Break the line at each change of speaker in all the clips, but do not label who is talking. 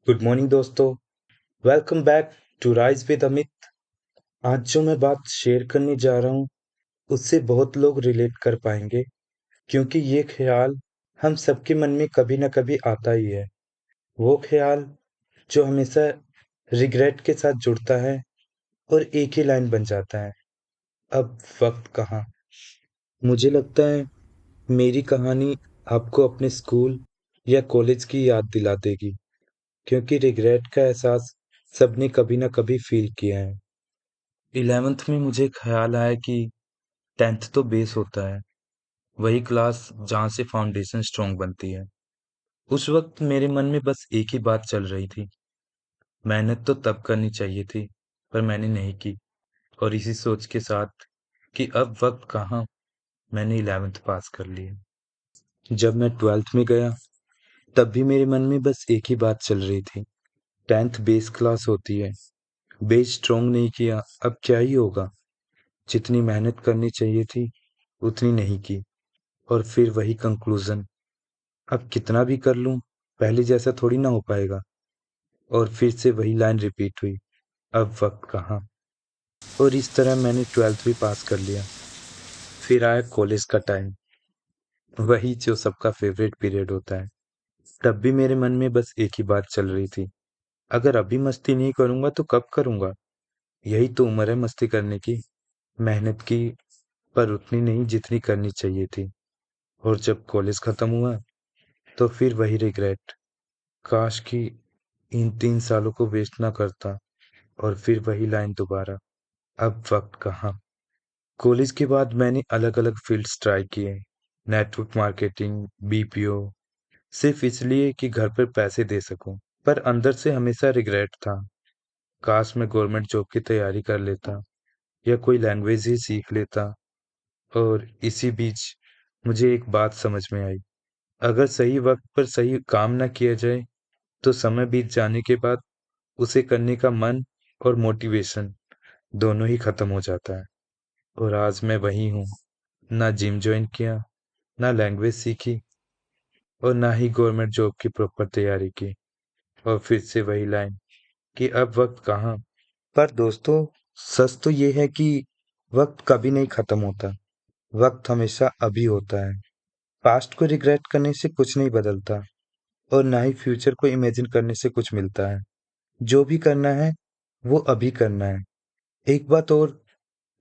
Good morning दोस्तों। Welcome back to rise with Amit. आज जो मैं बात शेयर करने जा रहा हूँ उससे बहुत लोग रिलेट कर पाएंगे, क्योंकि ये ख्याल हम सबके मन में कभी ना कभी आता ही है। वो ख्याल जो हमेशा रिग्रेट के साथ जुड़ता है और एक ही लाइन बन जाता है, अब वक्त कहाँ। मुझे लगता है मेरी कहानी आपको अपने स्कूल या कॉलेज की याद दिला देगी, क्योंकि रिग्रेट का एहसास सबने कभी ना कभी फील किया है। 11th में मुझे ख्याल आया कि 10th तो बेस होता है, वही क्लास जहाँ से फाउंडेशन स्ट्रांग बनती है। उस वक्त मेरे मन में बस एक ही बात चल रही थी, मेहनत तो तब करनी चाहिए थी पर मैंने नहीं की। और इसी सोच के साथ कि अब वक्त कहाँ, मैंने 11th पास कर लिया। जब मैं 12th में गया तब भी मेरे मन में बस एक ही बात चल रही थी, 10th बेस क्लास होती है, बेस स्ट्रांग नहीं किया अब क्या ही होगा। जितनी मेहनत करनी चाहिए थी उतनी नहीं की, और फिर वही कंक्लूजन, अब कितना भी कर लूं पहले जैसा थोड़ी ना हो पाएगा। और फिर से वही लाइन रिपीट हुई, अब वक्त कहाँ। और इस तरह मैंने 12th भी पास कर लिया। फिर आया कॉलेज का टाइम, वही जो सबका फेवरेट पीरियड होता है। तब भी मेरे मन में बस एक ही बात चल रही थी, अगर अभी मस्ती नहीं करूंगा तो कब करूंगा। यही तो उम्र है मस्ती करने की। मेहनत की, पर उतनी नहीं जितनी करनी चाहिए थी। और जब कॉलेज खत्म हुआ तो फिर वही रिग्रेट, काश कि इन 3 सालों को वेस्ट ना करता। और फिर वही लाइन दोबारा, अब वक्त कहाँ। कॉलेज के बाद मैंने अलग अलग फील्ड्स ट्राई किए, नेटवर्क मार्केटिंग, बीपीओ, सिर्फ इसलिए कि घर पर पैसे दे सकूं। पर अंदर से हमेशा रिग्रेट था, काश मैं गवर्नमेंट जॉब की तैयारी कर लेता या कोई लैंग्वेज ही सीख लेता। और इसी बीच मुझे एक बात समझ में आई, अगर सही वक्त पर सही काम ना किया जाए तो समय बीत जाने के बाद उसे करने का मन और मोटिवेशन दोनों ही खत्म हो जाता है। और आज मैं वही हूँ, ना जिम ज्वाइन किया, ना लैंग्वेज सीखी, और ना ही गवर्नमेंट जॉब की प्रॉपर तैयारी की। और फिर से वही लाइन कि अब वक्त कहाँ। पर दोस्तों, सच तो ये है कि वक्त कभी नहीं खत्म होता, वक्त हमेशा अभी होता है। पास्ट को रिग्रेट करने से कुछ नहीं बदलता, और ना ही फ्यूचर को इमेजिन करने से कुछ मिलता है। जो भी करना है वो अभी करना है। एक बात और,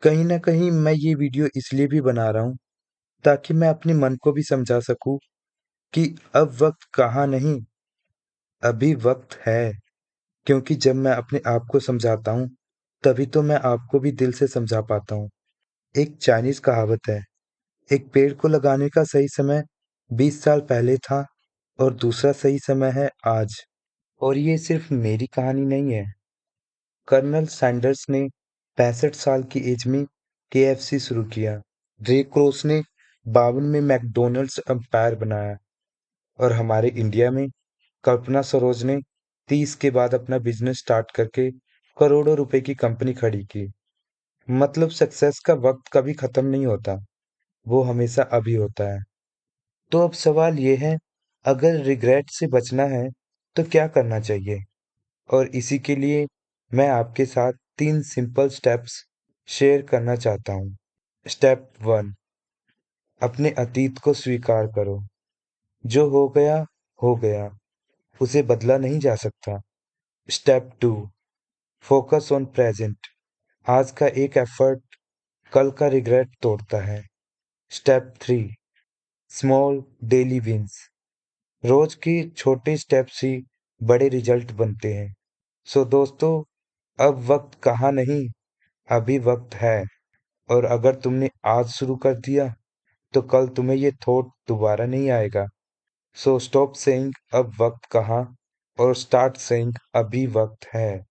कहीं न कहीं मैं ये वीडियो इसलिए भी बना रहा हूँ ताकि मैं अपने मन को भी समझा सकूँ कि अब वक्त कहाँ नहीं, अभी वक्त है। क्योंकि जब मैं अपने आप को समझाता हूँ तभी तो मैं आपको भी दिल से समझा पाता हूँ। एक चाइनीज़ कहावत है, एक पेड़ को लगाने का सही समय 20 साल पहले था और दूसरा सही समय है आज। और ये सिर्फ मेरी कहानी नहीं है। कर्नल सैंडर्स ने 65 साल की एज में केएफसी शुरू किया। रे क्रोस ने 52 में मैकडॉनल्ड्स एम्पायर बनाया। और हमारे इंडिया में कल्पना सरोज ने 30 के बाद अपना बिजनेस स्टार्ट करके करोड़ों रुपए की कंपनी खड़ी की। मतलब सक्सेस का वक्त कभी खत्म नहीं होता, वो हमेशा अभी होता है। तो अब सवाल ये है, अगर रिग्रेट से बचना है तो क्या करना चाहिए? और इसी के लिए मैं आपके साथ 3 सिंपल स्टेप्स शेयर करना चाहता हूँ। स्टेप 1, अपने अतीत को स्वीकार करो। जो हो गया, उसे बदला नहीं जा सकता। Step 2, focus on present. आज का एक एफर्ट कल का रिग्रेट तोड़ता है। Step 3, small daily wins. रोज के छोटे स्टेप्स ही बड़े रिजल्ट बनते हैं। सो दोस्तों, अब वक्त कहाँ नहीं, अभी वक्त है। और अगर तुमने आज शुरू कर दिया तो कल तुम्हें ये थॉट दोबारा नहीं आएगा। सो स्टॉप सेइंग अब वक्त कहाँ और स्टार्ट सेइंग अभी वक्त है।